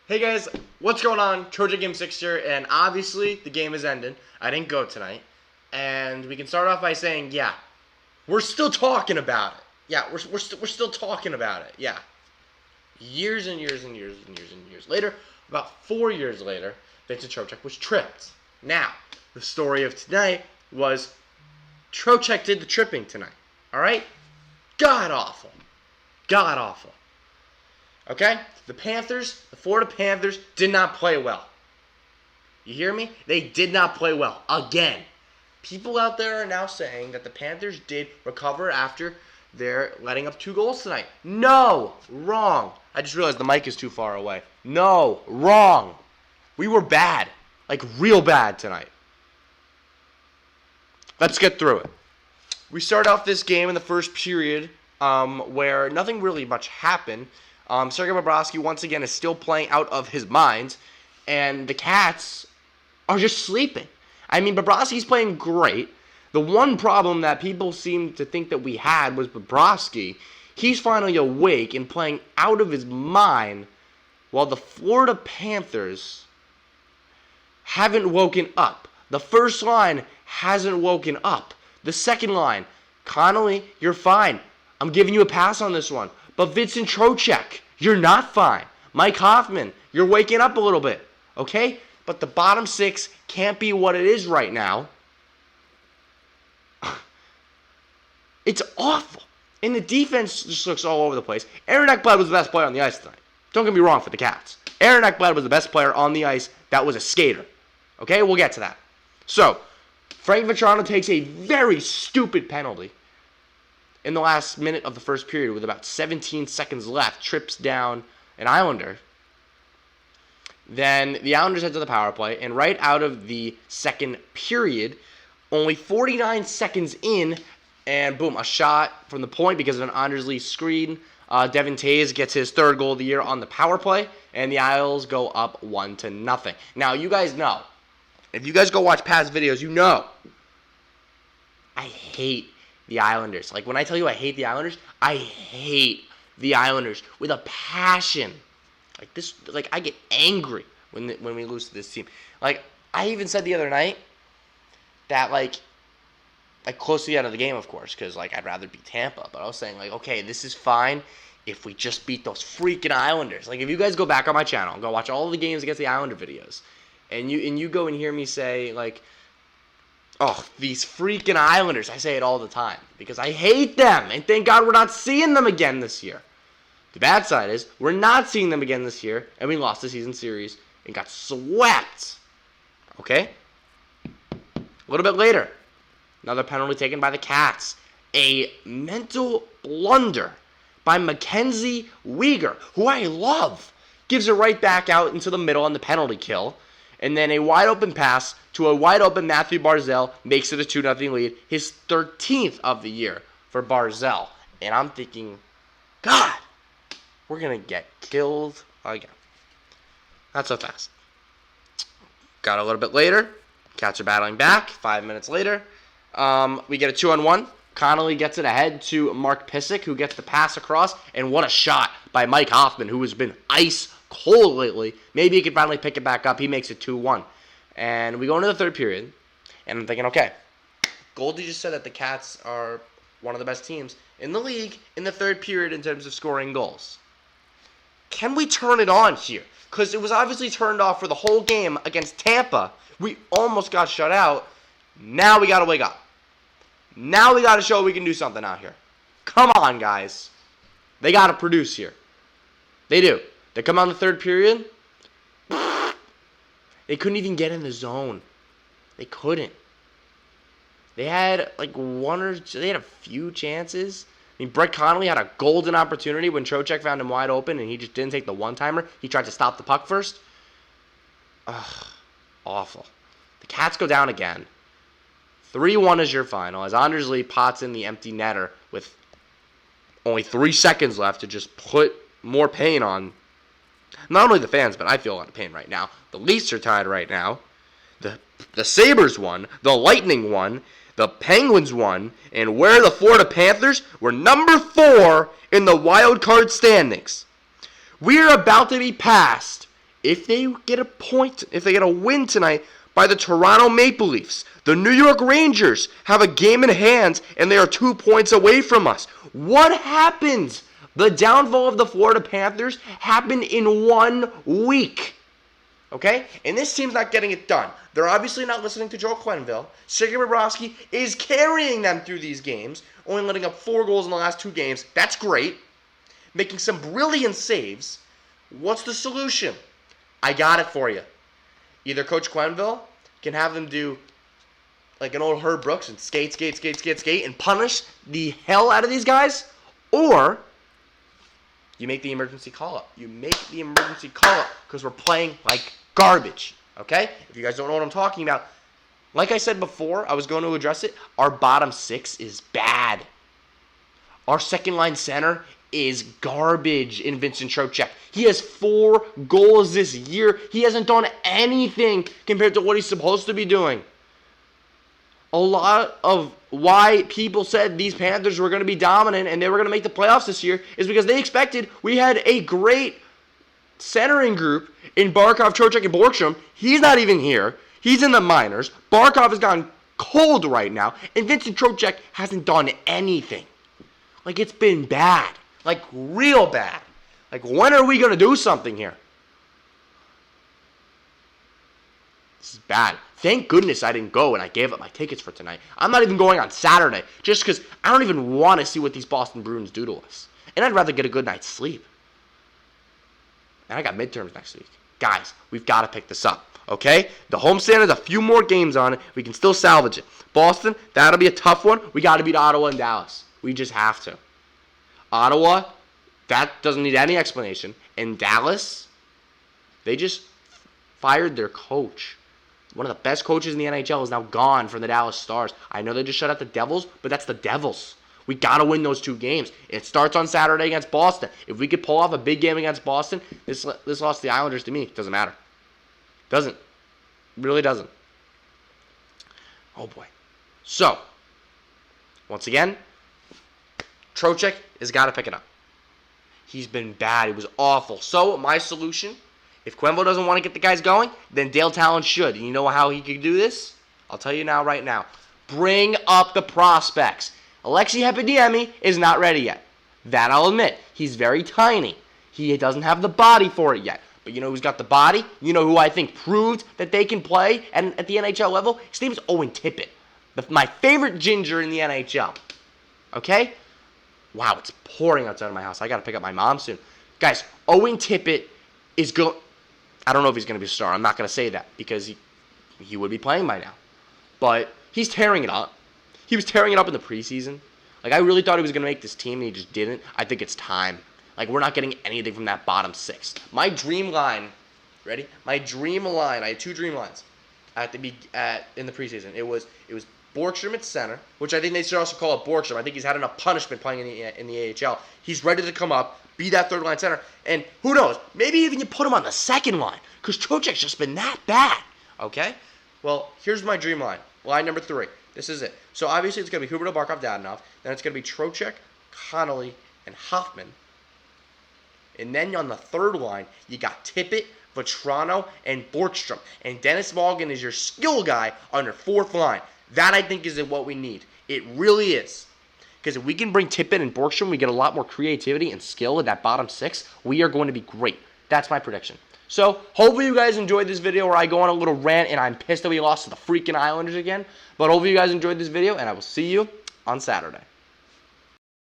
Hey guys, what's going on? Trocheck Game 6 here, and obviously the game is ended. I didn't go tonight. And we can start off by saying, yeah, we're still talking about it. Yeah, we're still talking about it. Yeah. Years and years and years and years and years later, about 4 years later, Vincent Trocheck was tripped. Now, the story of tonight was Trocheck did the tripping tonight. Alright? God awful. God awful. Okay? The Florida Panthers did not play well. You hear me? They did not play well. Again. People out there are now saying that the Panthers did recover after they're letting up 2 goals tonight. No! Wrong. I just realized the mic is too far away. No! Wrong. We were bad. Like, real bad tonight. Let's get through it. We start off this game in the first period where nothing really much happened. Sergei Bobrovsky, once again, is still playing out of his mind, and the Cats are just sleeping. I mean, Bobrovsky's playing great. The one problem that people seem to think that we had was Bobrovsky. He's finally awake and playing out of his mind, while the Florida Panthers haven't woken up. The first line hasn't woken up. The second line, Connolly, you're fine. I'm giving you a pass on this one. But Vincent Trocheck, you're not fine. Mike Hoffman, you're waking up a little bit, okay? But the bottom 6 can't be what it is right now. It's awful. And the defense just looks all over the place. Aaron Ekblad was the best player on the ice tonight. Don't get me wrong for the Cats. Aaron Ekblad was the best player on the ice that was a skater. Okay, we'll get to that. So, Frank Vatrano takes a very stupid penalty in the last minute of the first period with about 17 seconds left, trips down an Islander. Then the Islanders head to the power play, and right out of the second period, only 49 seconds in, and boom, a shot from the point because of an Anders Lee screen. Devin Tays gets his 3rd goal of the year on the power play, and the Isles go up 1-0. Now, you guys know, if you guys go watch past videos, you know, I hate the Islanders. Like, when I tell you I hate the Islanders, I hate the Islanders with a passion. Like, this, like, I get angry when we lose to this team. Like, I even said the other night that, like close to the end of the game, of course, because, like, I'd rather beat Tampa. But I was saying, like, okay, this is fine if we just beat those freaking Islanders. Like, if you guys go back on my channel and go watch all of the games against the Islander videos, and you go and hear me say, like, oh, these freaking Islanders. I say it all the time because I hate them. And thank God we're not seeing them again this year. The bad side is we're not seeing them again this year, and we lost the season series and got swept. Okay? A little bit later, another penalty taken by the Cats. A mental blunder by Mackenzie Weegar, who I love, gives it right back out into the middle on the penalty kill. And then a wide-open pass to a wide-open Matthew Barzal makes it a 2-0 lead. His 13th of the year for Barzal. And I'm thinking, God, we're going to get killed again. Not so fast. Got a little bit later. Cats are battling back. 5 minutes later. We get a 2-on-1. Connolly gets it ahead to Mark Pysyk, who gets the pass across. And what a shot by Mike Hoffman, who has been ice cold lately. Maybe he can finally pick it back up. He makes it 2-1. And we go into the third period, and I'm thinking, okay, Goldie just said that the Cats are one of the best teams in the league in the third period in terms of scoring goals. Can we turn it on here? Because it was obviously turned off for the whole game against Tampa. We almost got shut out. Now we got to wake up. Now we got to show we can do something out here. Come on, guys. They got to produce here. They do. They come on the third period. They couldn't even get in the zone. They couldn't. They had like they had a few chances. I mean, Brett Connolly had a golden opportunity when Trocheck found him wide open and he just didn't take the one-timer. He tried to stop the puck first. Ugh, awful. The Cats go down again. 3-1 is your final as Anders Lee pots in the empty netter with only 3 seconds left to just put more pain on not only the fans, but I feel a lot of pain right now. The Leafs are tied right now. The Sabres won. The Lightning won. The Penguins won. And where are the Florida Panthers? We're number 4 in the wild card standings. We are about to be passed if they get a win tonight by the Toronto Maple Leafs, the New York Rangers have a game in hand, and they are 2 points away from us. What happens? The downfall of the Florida Panthers happened in 1 week. Okay? And this team's not getting it done. They're obviously not listening to Joe Quenneville. Sergei Bobrovsky is carrying them through these games, only letting up 4 goals in the last 2 games. That's great. Making some brilliant saves. What's the solution? I got it for you. Either Coach Quenneville can have them do like an old Herb Brooks and skate, and punish the hell out of these guys, or you make the emergency call-up. You make the emergency call-up because we're playing like garbage, okay? If you guys don't know what I'm talking about, like I said before, I was going to address it, our bottom 6 is bad. Our second-line center is garbage in Vincent Trocheck. He has 4 goals this year. He hasn't done anything compared to what he's supposed to be doing. A lot of why people said these Panthers were going to be dominant and they were going to make the playoffs this year is because they expected we had a great centering group in Barkov, Trocheck, and Borgstrom. He's not even here. He's in the minors. Barkov has gone cold right now, and Vincent Trocheck hasn't done anything. Like, it's been bad. Like, real bad. Like, when are we going to do something here? This is bad. Thank goodness I didn't go and I gave up my tickets for tonight. I'm not even going on Saturday just because I don't even want to see what these Boston Bruins do to us. And I'd rather get a good night's sleep. And I got midterms next week. Guys, we've got to pick this up, okay? The homestand has a few more games on it. We can still salvage it. Boston, that'll be a tough one. We got to beat Ottawa and Dallas. We just have to. Ottawa, that doesn't need any explanation. And Dallas, they just fired their coach. One of the best coaches in the NHL is now gone from the Dallas Stars. I know they just shut out the Devils, but that's the Devils. We got to win those 2 games. It starts on Saturday against Boston. If we could pull off a big game against Boston, this loss to the Islanders, to me, doesn't matter. Doesn't. Really doesn't. Oh, boy. So, once again, Trocheck has got to pick it up. He's been bad. He was awful. So, my solution, if Quenneville doesn't want to get the guys going, then Dale Talon should. And you know how he could do this? I'll tell you now, right now. Bring up the prospects. Alexei Heponiemi is not ready yet. That I'll admit. He's very tiny. He doesn't have the body for it yet. But you know who's got the body? You know who I think proved that they can play at the NHL level? His name is Owen Tippett. My favorite ginger in the NHL. Okay? Wow, it's pouring outside of my house. I got to pick up my mom soon. Guys, Owen Tippett is going... I don't know if he's going to be a star. I'm not going to say that because he would be playing by now. But he's tearing it up. He was tearing it up in the preseason. Like, I really thought he was going to make this team, and he just didn't. I think it's time. Like, we're not getting anything from that bottom 6. My dream line, ready? My dream line, I had 2 dream lines in the preseason. It was Borgstrom at center, which I think they should also call it Borgstrom. I think he's had enough punishment playing in the AHL. He's ready to come up, be that third-line center, and who knows, maybe even you put him on the second line, because Trocheck's just been that bad, okay? Well, here's my dream line. Line number 3. This is it. So, obviously, it's going to be Huberdeau, Barkov, Dadonov. Then it's going to be Trocheck, Connolly, and Hoffman. And then on the third line, you got Tippett, Vetrano, and Borgstrom. And Dennis Morgan is your skill guy on your 4th line. That, I think, is what we need. It really is. Because if we can bring Tippett and Borgstrom, we get a lot more creativity and skill in that bottom 6. We are going to be great. That's my prediction. So, hopefully you guys enjoyed this video where I go on a little rant and I'm pissed that we lost to the freaking Islanders again. But hopefully you guys enjoyed this video, and I will see you on Saturday.